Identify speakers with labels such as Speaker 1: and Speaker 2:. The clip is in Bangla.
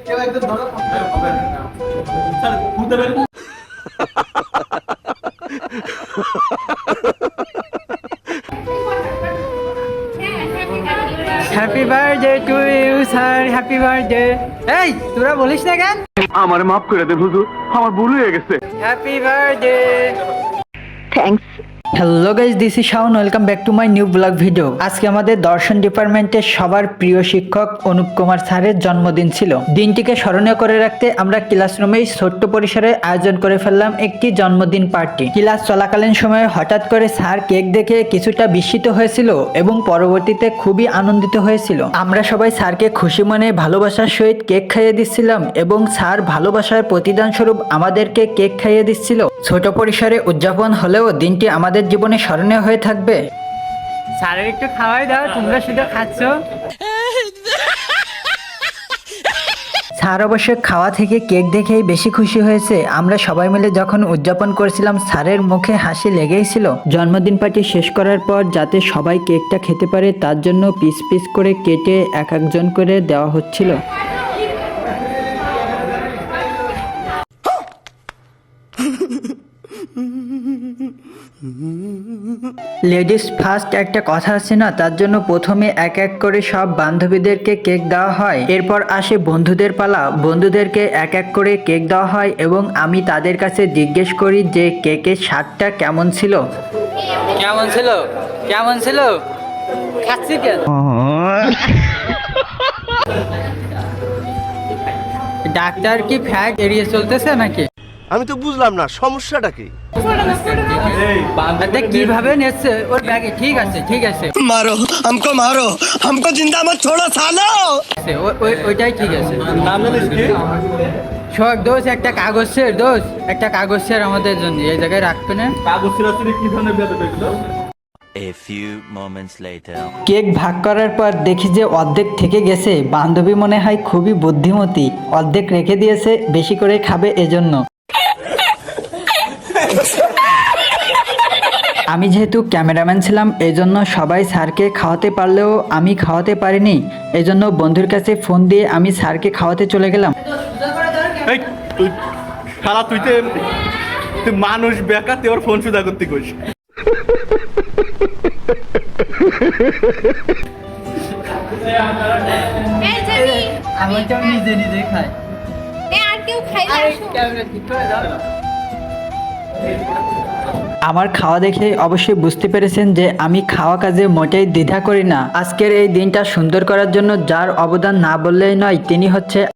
Speaker 1: কেউ একজন ধরো স্যার বুঝতে পারি
Speaker 2: happy birthday to you sir, happy birthday. এই তোরা বলিস না কেন?
Speaker 3: আমারে মাফ করে দেন হুজুর, আমার ভুল হয়ে গেছে।
Speaker 2: Happy birthday.
Speaker 4: Thanks.
Speaker 2: Hello guys, this is Shaon, welcome back to my new blog video. আজকে আমাদের দর্শন ডিপার্টমেন্টের সবার প্রিয় শিক্ষক অনুপ কুমার স্যারের জন্মদিন ছিল। দিনটিকে স্মরণীয় করে রাখতে আমরা ক্লাসরুমেই ছোট্ট পরিসরে আয়োজন করে ফেললাম একটি জন্মদিন পার্টি। ক্লাস চলাকালীন সময়ে হঠাৎ করে স্যার কেক দেখে কিছুটা বিস্মিত হয়েছিল এবং পরবর্তীতে খুবই আনন্দিত হয়েছিল। আমরা সবাই স্যারকে খুশি মনে ভালোবাসার সহিত কেক খাইয়ে দিচ্ছিলাম এবং স্যার ভালোবাসার প্রতিদান স্বরূপ আমাদেরকে কেক খাইয়ে দিচ্ছিল। ছোট পরিসরে উদযাপন হলেও দিনটি আমাদের জীবনে স্মরণীয় হয়ে থাকবে। স্যারের একটু খাওয়াই দাও, তোমরা শুধু খাচ্ছ। স্যার অবশ্য খাওয়া থেকে কেক দেখেই বেশি খুশি হয়েছে। আমরা সবাই মিলে যখন উদযাপন করেছিলাম স্যারের মুখে হাসি লেগেই ছিল। জন্মদিন পার্টি শেষ করার পর যাতে সবাই কেকটা খেতে পারে তার জন্য পিস পিস করে কেটে এক একজন করে দেওয়া হচ্ছিল। লেডিস ফার্স্ট একটা কথা আছে না, তার জন্য প্রথমে এক এক করে সব বান্ধবীদেরকে কেক দেওয়া হয়। এরপর আসে বন্ধুদের পালা, বন্ধুদেরকে এক এক করে কেক দেওয়া হয় এবং আমি তাদের কাছে জিজ্ঞেস করি যে কেকের স্বাদটা কেমন ছিল। কেমন ছিল? কেমন ছিল? খাচ্ছি কেন? ডাক্তার কি ফ্যাট এড়িয়ে চলতেছে নাকি?
Speaker 5: আমি তো বুঝলাম না সমস্যাটা কি।
Speaker 2: কিভাবে নেছে ওর ব্যাগে? ঠিক আছে ঠিক আছে,
Speaker 5: মারো हमको जिंदा मत छोड़ो सालो।
Speaker 2: ওইটাই ঠিক আছে।
Speaker 1: নাম জানিস কি?
Speaker 2: শোক দোষ, একটা কাগজ শের দোষ, একটা কাগজ শের আমাদের জন্য এই জায়গায় রাখবে না।
Speaker 1: কাগজ ছিঁড়াছিঁড়ি কি ধরনের ব্যাপার এগুলো?
Speaker 6: A few moments later.
Speaker 2: Cake ভাগ করার পর দেখি যে অর্ধেক থেকে গেছে। বান্ধবী মনে হয় খুবই বুদ্ধিমতী, অর্ধেক রেখে দিয়েছে, বেশি করে খাবে এজন্য। আমি যেহেতু ক্যামেরাম্যান ছিলাম এজন্য সবাই স্যারকে খাওয়াতে পারলেও আমি খাওয়াতে পারিনি। এজন্য বন্ধুর কাছে ফোন দিয়ে আমি স্যারকে খাওয়াতে চলে গেলাম।
Speaker 1: এই তুই শালা তুই মানুষ বেকার, তুই ওর ফোন সুদা করতে কইস।
Speaker 2: আমি তো নিজে নিজে খাই।
Speaker 4: আর কেউ খাইলে আসো।
Speaker 2: আমার খাওয়া দেখে অবশ্যই বুঝতে পেরেছেন যে আমি খাওয়া কাজে মোটেই দ্বিধা করি না। আজকের এই দিনটা সুন্দর করার জন্য যার অবদান না বললেই নয় তিনি হচ্ছে